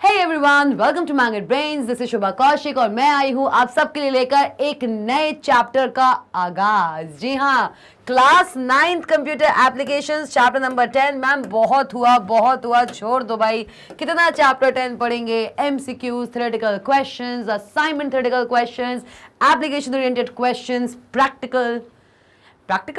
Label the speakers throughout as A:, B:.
A: Hey everyone, welcome to Magnet Brains. This is Shubha Kaushik और मैं आई हूं आप सबके लिए लेकर एक नए चैप्टर का आगाज। जी हाँ, class 9th computer applications chapter number 10। Ma'am बहुत हुआ, छोड़ दो भाई, कितना चैप्टर 10 पढ़ेंगे। MCQs, theoretical questions, assignment theoretical questions, application oriented questions, practical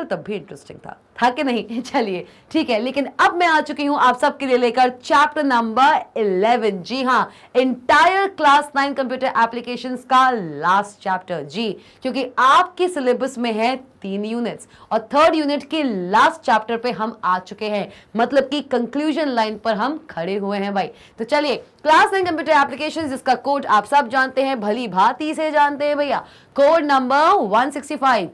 A: तब भी इंटरेस्टिंग था कि नहीं? चलिए ठीक है, लेकिन अब मैं आ चुकी हूं आप सबके लिए लेकर चैप्टर नंबर 11। जी हाँ, इंटायर क्लास 9 कंप्यूटर एप्लीकेशंस का लास्ट चैप्टर। जी, क्योंकि आपके सिलेबस में है 3 यूनिट्स और 3rd यूनिट के लास्ट चैप्टर पे हम आ चुके हैं, मतलब कि कंक्लूजन लाइन पर हम खड़े हुए हैं भाई। तो चलिए, क्लास 9 कंप्यूटर एप्लीकेशंस, जिसका कोड आप सब जानते हैं, भली भांति से जानते हैं भैया, कोड नंबर 165।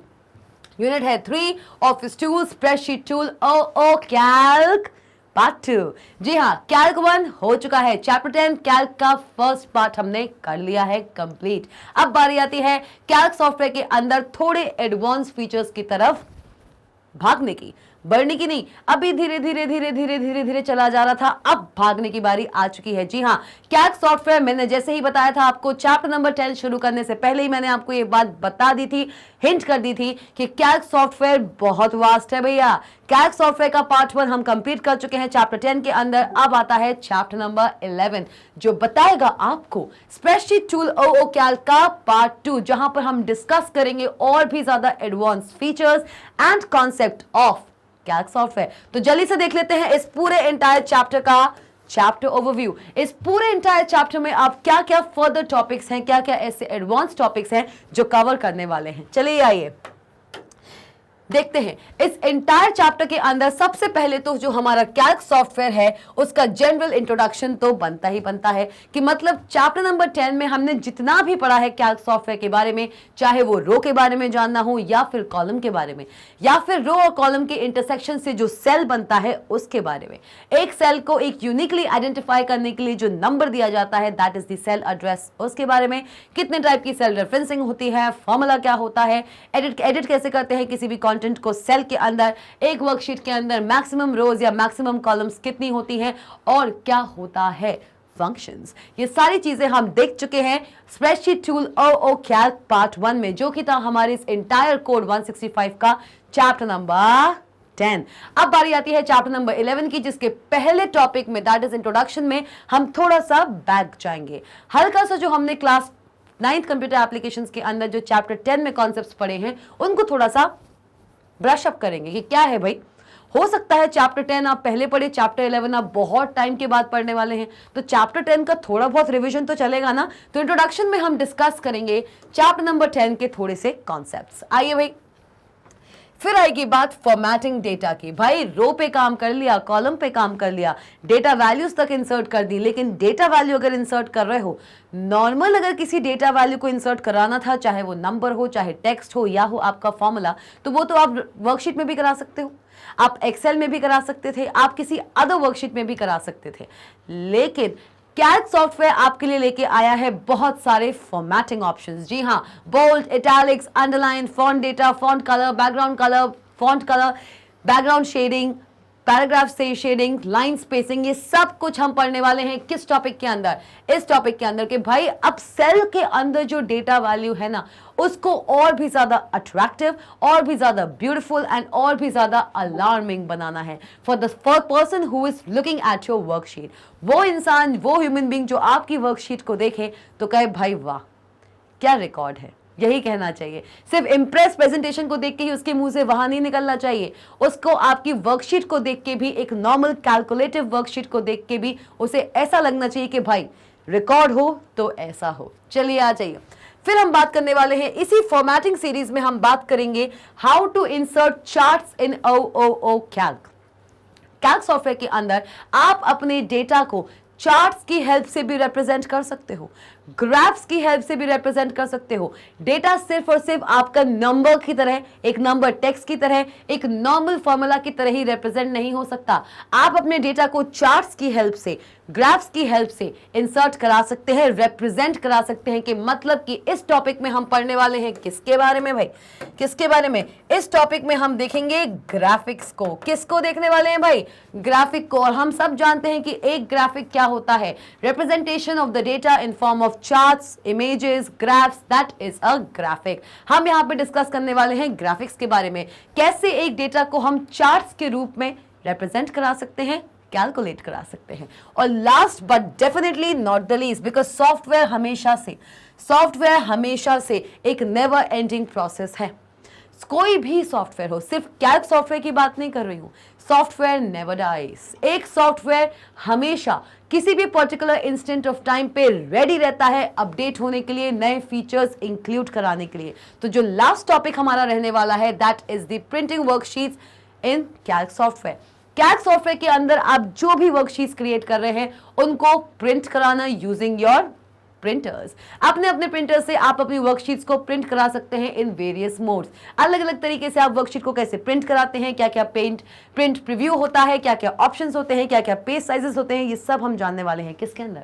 A: यूनिट है 3, ऑफिस टूल, स्प्रेडशीट टूल, ओ कैल्क पार्ट 2। जी हाँ, कैल्क 1 हो चुका है। चैप्टर 10 कैल्क का फर्स्ट पार्ट हमने कर लिया है कंप्लीट। अब बारी आती है कैल्क सॉफ्टवेयर के अंदर थोड़े एडवांस फीचर्स की तरफ भागने की, बढ़ने की नहीं। अभी धीरे धीरे चला जा रहा था, अब भागने की बारी आ चुकी है। जी हाँ, कैल्क सॉफ्टवेयर, मैंने जैसे ही बताया था आपको चैप्टर नंबर 10 शुरू करने से पहले ही मैंने आपको ये बात बता दी थी, हिंट कर दी थी कि कैल्क सॉफ्टवेयर बहुत वास्ट है भैया। कैल्क सॉफ्टवेयर का पार्ट 1 हम कंप्लीट कर चुके हैं चैप्टर 10 के अंदर। अब आता है चैप्टर नंबर 11 जो बताएगा आपको स्प्रेडशीट टूल ओ कैल्क का पार्ट 2, जहां पर हम डिस्कस करेंगे और भी ज्यादा advance features and concept of Calc software. तो जल्दी से देख लेते हैं इस पूरे एंटायर चैप्टर का चैप्टर ओवरव्यू। इस पूरे एंटायर चैप्टर में आप क्या क्या फर्दर टॉपिक्स हैं, क्या क्या ऐसे एडवांस टॉपिक्स हैं जो कवर करने वाले हैं। चलिए आइए देखते हैं इस एंटायर चैप्टर के अंदर। सबसे पहले तो जो हमारा कैल्क सॉफ्टवेयर है उसका जनरल इंट्रोडक्शन तो बनता ही बनता है कि मतलब चैप्टर नंबर 10 में हमने जितना भी पढ़ा है कैल्क सॉफ्टवेयर के बारे में, चाहे वो रो के बारे में जानना हो या फिर कॉलम के बारे में, या फिर रो और कॉलम के इंटरसेक्शन से जो सेल बनता है उसके बारे में, एक सेल को एक यूनिकली आइडेंटिफाई करने के लिए जो नंबर दिया जाता है that is the cell address, उसके बारे में, कितने टाइप की सेल रेफरेंसिंग होती है, फॉर्मूला क्या होता है, एडिट कैसे करते हैं किसी भी कंटेंट को सेल के अंदर, एक वर्कशीट के अंदर मैक्सिमम रोज या मैक्सिमम कॉलम्स कितनी होती हैं, और क्या होता है फंक्शंस। ये सारी चीजें हम देख चुके हैं स्प्रेडशीट टूल ओ कैल्क पार्ट 1 में, जो कि था हमारे इस एंटायर कोड 165 का चैप्टर नंबर 10। अब बारी आती है चैप्टर नंबर 11 की, जिसके पहले टॉपिक में दैट इज इंट्रोडक्शन में हम थोड़ा सा बैक जाएंगे। हल्का सा जो हमने क्लास 9th कंप्यूटर एप्लीकेशंस के अंदर जो चैप्टर 10 में कॉन्सेप्ट्स पढ़े हैं उनको थोड़ा सा ब्रश अप करेंगे कि क्या है भाई। हो सकता है चैप्टर 10 आप पहले पढ़े, चैप्टर 11 आप बहुत टाइम के बाद पढ़ने वाले हैं, तो चैप्टर 10 का थोड़ा बहुत रिवीजन तो चलेगा ना। तो इंट्रोडक्शन में हम डिस्कस करेंगे चैप्टर नंबर 10 के थोड़े से कॉन्सेप्ट्स। आइए भाई, फिर आएगी बात फॉर्मेटिंग डेटा की। भाई रो पे काम कर लिया, कॉलम पे काम कर लिया, डेटा वैल्यूज तक इंसर्ट कर दी, लेकिन डेटा वैल्यू अगर इंसर्ट कर रहे हो, नॉर्मल अगर किसी डेटा वैल्यू को इंसर्ट कराना था, चाहे वो नंबर हो, चाहे टेक्स्ट हो, या हो आपका फॉर्मूला, तो वो तो आप वर्कशीट में भी करा सकते हो, आप एक्सेल में भी करा सकते थे, आप किसी अदर वर्कशीट में भी करा सकते थे। लेकिन कैल्क सॉफ्टवेयर आपके लिए लेके आया है बहुत सारे फॉर्मेटिंग ऑप्शंस। जी हाँ, bold, italics, underline, font data, font colour, background colour, font colour, background shading, paragraph से शेडिंग, लाइन स्पेसिंग, ये सब कुछ हम पढ़ने वाले हैं किस टॉपिक के अंदर, इस टॉपिक के अंदर। कि भाई अब सेल के अंदर जो डेटा वैल्यू है ना, उसको और भी ज्यादा अट्रैक्टिव, और भी ज्यादा ब्यूटीफुल एंड और भी ज्यादा अलार्मिंग बनाना है for the person who is looking at your worksheet. वो इंसान, वो ह्यूमन बीइंग जो आपकी वर्कशीट को देखे तो कहे भाई वाह क्या रिकॉर्ड है, यही कहना चाहिए। सिर्फ इम्प्रेस प्रेजेंटेशन को देख के ही उसके मुंह से वहां नहीं निकलना चाहिए, उसको आपकी वर्कशीट को देख के भी, एक नॉर्मल कैलकुलेटिव वर्कशीट को देख के भी उसे ऐसा लगना चाहिए कि भाई रिकॉर्ड हो तो ऐसा हो। चलिए आ जाइए, फिर हम बात करने वाले हैं इसी फॉर्मेटिंग सीरीज में हम बात करेंगे how to insert charts in O Calc. Calc software के अंदर आप अपने डेटा को चार्ट्स की हेल्प से भी रिप्रेजेंट कर सकते हो, ग्राफ्स की हेल्प से भी रिप्रेजेंट कर सकते हो। डेटा सिर्फ और सिर्फ आपका नंबर की तरह, एक नंबर टेक्स्ट की तरह, एक नॉर्मल फॉर्मूला की तरह ही रिप्रेजेंट नहीं हो सकता। आप अपने डेटा को चार्ट्स की हेल्प से, ग्राफ्स की हेल्प से इंसर्ट करा सकते हैं, रिप्रेजेंट करा सकते हैं। कि मतलब कि इस टॉपिक में हम पढ़ने वाले हैं किसके बारे में भाई, किसके बारे में? इस टॉपिक में हम देखेंगे ग्राफिक्स को। किसको देखने वाले हैं भाई? ग्राफिक को। और हम सब जानते हैं कि एक ग्राफिक क्या होता है? Representation of the data in form of charts, images, graphs, that is a graphic. हम यहाँ पे डिस्कस करने वाले हैं ग्राफिक्स के बारे में, कैसे एक डेटा को हम चार्ट्स के रूप में रिप्रेजेंट करा सकते हैं, कैलकुलेट करा सकते हैं। और last but definitely not the least, because software हमेशा से एक नेवर एंडिंग प्रोसेस है। कोई भी सॉफ्टवेयर हो, सिर्फ कैल्क सॉफ्टवेयर की बात नहीं कर रही हूं, सॉफ्टवेयर नेवर डाइज। एक सॉफ्टवेयर हमेशा किसी भी पर्टिकुलर इंस्टेंट ऑफ टाइम पे रेडी रहता है अपडेट होने के लिए, नए फीचर्स इंक्लूड कराने के लिए। तो जो लास्ट टॉपिक हमारा रहने वाला है that is the printing worksheets in Calc software. Calc software के अंदर आप जो भी वर्कशीट्स क्रिएट कर रहे हैं उनको प्रिंट कराना यूजिंग योर प्रिंटर्स। अपने अपने प्रिंटर से आप अपनी वर्कशीट्स को प्रिंट करा सकते हैं इन वेरियस मोड्स। अलग अलग तरीके से आप वर्कशीट को कैसे प्रिंट कराते हैं, क्या क्या प्रिंट प्रीव्यू होता है, क्या क्या ऑप्शंस होते हैं, क्या क्या पेज साइजेस होते हैं, ये सब हम जानने वाले हैं किसके अंदर,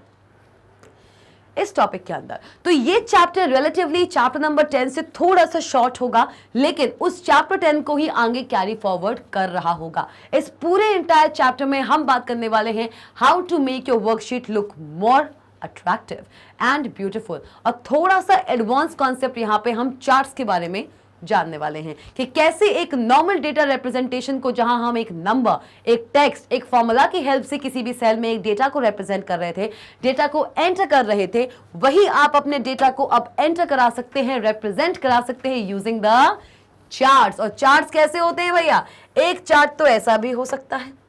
A: इस टॉपिक के अंदर। तो ये चैप्टर रिलेटिवली चैप्टर नंबर 10 से थोड़ा सा शॉर्ट होगा, लेकिन उस चैप्टर 10 को ही आगे कैरी फॉरवर्ड कर रहा होगा। इस पूरे इंटायर चैप्टर में हम बात करने वाले हैं how to make your worksheet look more attractive and beautiful. और थोड़ा सा एडवांस कॉन्सेप्ट यहाँ पे हम चार्ट्स के बारे में जानने वाले हैं कि कैसे एक नॉर्मल डेटा रिप्रेजेंटेशन को, जहां हम एक नंबर, एक टेक्स्ट, एक फॉर्मूला की हेल्प से किसी भी सेल में एक डेटा को रिप्रेजेंट कर रहे थे, डेटा को एंटर कर रहे थे, वही आप अपने डेटा को अब एंटर करा सकते हैं, रिप्रेजेंट करा सकते हैं यूजिंग द चार्ट्स। और चार्ट्स कैसे होते हैं भैया? एक चार्ट तो ऐसा भी हो सकता है,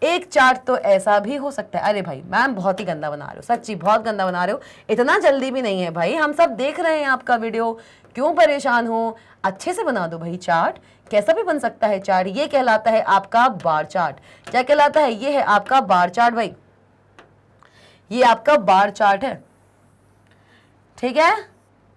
A: एक चार्ट तो ऐसा भी हो सकता है। अरे भाई मैम बहुत ही गंदा बना रहे हो, सच्ची बहुत गंदा बना रहे हो, इतना जल्दी भी नहीं है भाई, हम सब देख रहे हैं आपका वीडियो, क्यों परेशान हो? अच्छे से बना दो भाई चार्ट, कैसा भी बन सकता है चार्ट। ये कहलाता है आपका बार चार्ट। क्या कहलाता है? ये है आपका बार चार्ट भाई, ये आपका बार चार्ट है, ठीक है,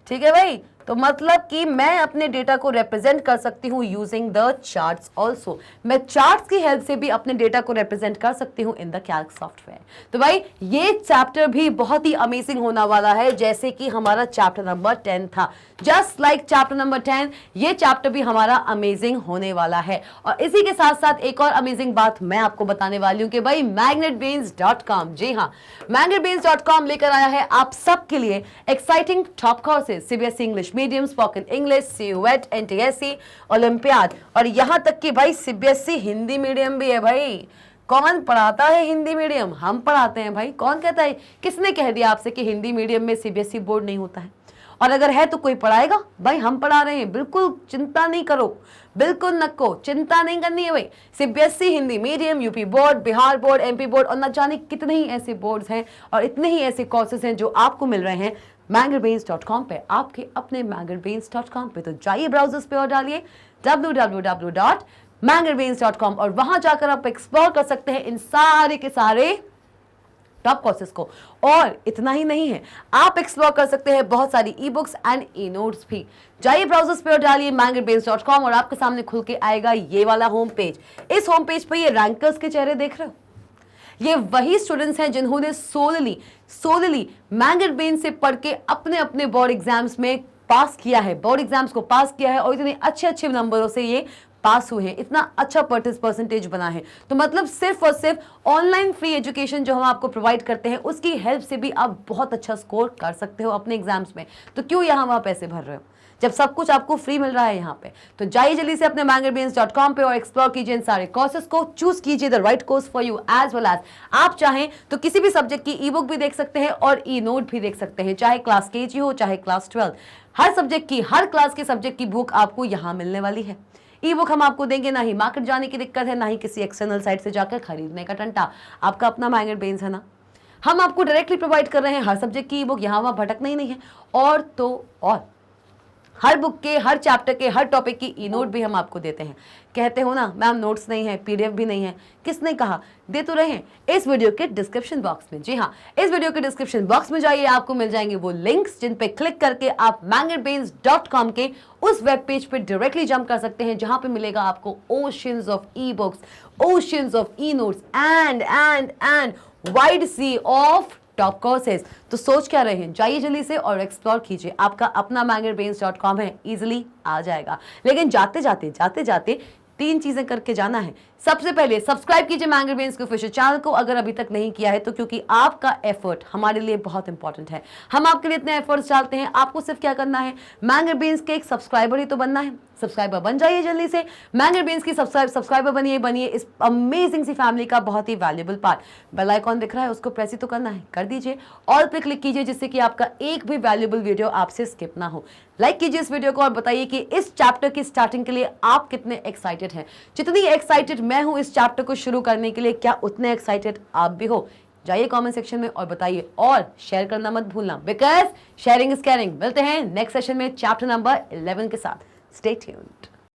A: ठीक है भाई। तो मतलब कि मैं अपने डेटा को रिप्रेजेंट कर सकती हूँ यूजिंग द चार्ट्स ऑल्सो। मैं चार्ट्स की हेल्प से भी अपने डेटा को रिप्रेजेंट कर सकती हूँ इन द कैल्क सॉफ्टवेयर। तो भाई ये चैप्टर भी बहुत ही अमेजिंग होने वाला है, जैसे कि हमारा चैप्टर नंबर 10 था। जस्ट लाइक चैप्टर नंबर 10, ये चैप्टर भी हमारा अमेजिंग होने वाला है। और इसी के साथ साथ एक और अमेजिंग बात मैं आपको बताने वाली हूँ कि भाई magnetbeans.com, जी हाँ, magnetbeans.com लेकर आया है आप सबके लिए exciting top courses, CBSE English medium, spoken English, CUET, NTSE, olympiad, और यहां तक कि भाई सीबीएसई हिंदी मीडियम भी है। भाई कौन पढ़ाता है हिंदी मीडियम? हम पढ़ाते हैं भाई। कौन कहता है, किसने कह दिया आपसे कि हिंदी मीडियम में सीबीएसई बोर्ड नहीं होता है? और अगर है तो कोई पढ़ाएगा? भाई हम पढ़ा रहे हैं, बिल्कुल चिंता नहीं करो, बिल्कुल नको चिंता नहीं करनी है भाई। CBSE Hindi medium, UP board, Bihar board, MP board, और न जाने कितने ही ऐसे बोर्ड्स हैं और इतने ही ऐसे कोर्सेज हैं जो आपको मिल रहे हैं magnetbeans.com पे, आपके अपने magnetbeans.com पे। तो जाइए ब्राउजर्स पे और डालिए www.magnetbeans.com और वहां जाकर आप एक्सप्लोर कर सकते हैं इन सारे के सारे टॉप कोर्सेज को। और इतना ही नहीं है, आप एक्सप्लोर कर सकते हैं बहुत सारी e books and e notes भी। जाइए ब्राउजर्स पे और डालिए magnetbeans.com और आपके सामने खुल के आएगा ये वाला होम पेज। इस होम पेज पे ये रैंकर्स के चेहरे देख रहे हो, ये वही स्टूडेंट्स हैं जिन्होंने सोलली मैग्नेटबेन्स से पढ़ के अपने अपने बोर्ड एग्जाम्स में पास किया है, बोर्ड एग्जाम्स को पास किया है, और इतने अच्छे अच्छे नंबरों से ये पास हुए हैं, इतना अच्छा परसेंटेज बना है। तो मतलब सिर्फ और सिर्फ ऑनलाइन फ्री एजुकेशन जो हम आपको प्रोवाइड करते हैं उसकी हेल्प से भी आप बहुत अच्छा स्कोर कर सकते हो अपने एग्जाम्स में। तो क्यों यहाँ वहाँ पैसे भर रहे हो जब सब कुछ आपको फ्री मिल रहा है यहाँ पे? तो जाइए जल्दी से अपने magnetbeans.com पे और एक्सप्लोर कीजिए इन सारे कोर्सेज को, चूज कीजिए the right course for you as well as. आप चाहें तो किसी भी सब्जेक्ट की ई बुक भी देख सकते हैं और ई नोट भी देख सकते हैं, चाहे क्लास केजी हो चाहे क्लास 12। हर सब्जेक्ट की, हर क्लास के सब्जेक्ट की बुक आपको यहाँ मिलने वाली है। ई बुक हम आपको देंगे, ना ही मार्केट जाने की दिक्कत है, ना ही किसी एक्सटर्नल साइट से जाकर खरीदने का टंटा। आपका अपना magnetbeans है ना, हम आपको डायरेक्टली प्रोवाइड कर रहे हैं हर सब्जेक्ट की ई बुक, यहाँ वहाँ भटकना ही नहीं है। और तो और हर बुक के, हर चैप्टर के, हर टॉपिक की ई नोट भी हम आपको देते हैं। कहते हो ना मैम नोट्स नहीं है, पीडीएफ भी नहीं है, किसने कहा? दे तो रहे हैं इस वीडियो के डिस्क्रिप्शन बॉक्स में। जी हाँ, इस वीडियो के डिस्क्रिप्शन बॉक्स में जाइए, आपको मिल जाएंगे वो लिंक्स जिन पे क्लिक करके आप magnetbeans.com के उस वेब पेज पे डायरेक्टली जंप कर सकते हैं, जहां पे मिलेगा आपको oceans of e books, oceans of e notes and wide sea of top courses. तो सोच क्या रहे हैं, जाइए जल्दी से और एक्सप्लोर कीजिए। आपका अपना magnetbeans.com है, इजीली आ जाएगा। लेकिन जाते जाते 3 चीजें करके जाना है। सबसे पहले सब्सक्राइब कीजिए मैंगर ब्रेन्स के ऑफिशियल चैनल को अगर अभी तक नहीं किया है तो, क्योंकि आपका एफर्ट हमारे लिए बहुत इंपॉर्टेंट है। हम आपके लिए इतने एफर्ट्स डालते हैं, आपको सिर्फ क्या करना है, मैंगर ब्रेन्स के एक सब्सक्राइबर ही तो बनना है। सब्सक्राइबर बन जाइए जल्दी से, मैंगर ब्रेन्स की सब्सक्राइबर बनिए इस अमेजिंग सी फैमिली का बहुत ही वैल्यूएबल पार्ट। बेल आइकॉन दिख रहा है, उसको प्रेस ही तो करना है, कर दीजिए। ऑल पे क्लिक कीजिए जिससे कि आपका एक भी वैल्यूएबल वीडियो आपसे स्किप ना हो। लाइक कीजिए इस वीडियो को और बताइए कि इस चैप्टर की स्टार्टिंग के लिए आप कितने एक्साइटेड हैं। जितनी एक्साइटेड मैं हूं इस चैप्टर को शुरू करने के लिए, क्या उतने एक्साइटेड आप भी हो? जाइए कमेंट सेक्शन में और बताइए, और शेयर करना मत भूलना, बिकॉज शेयरिंग इज केयरिंग। मिलते हैं नेक्स्ट सेशन में चैप्टर नंबर 11 के साथ। Stay tuned.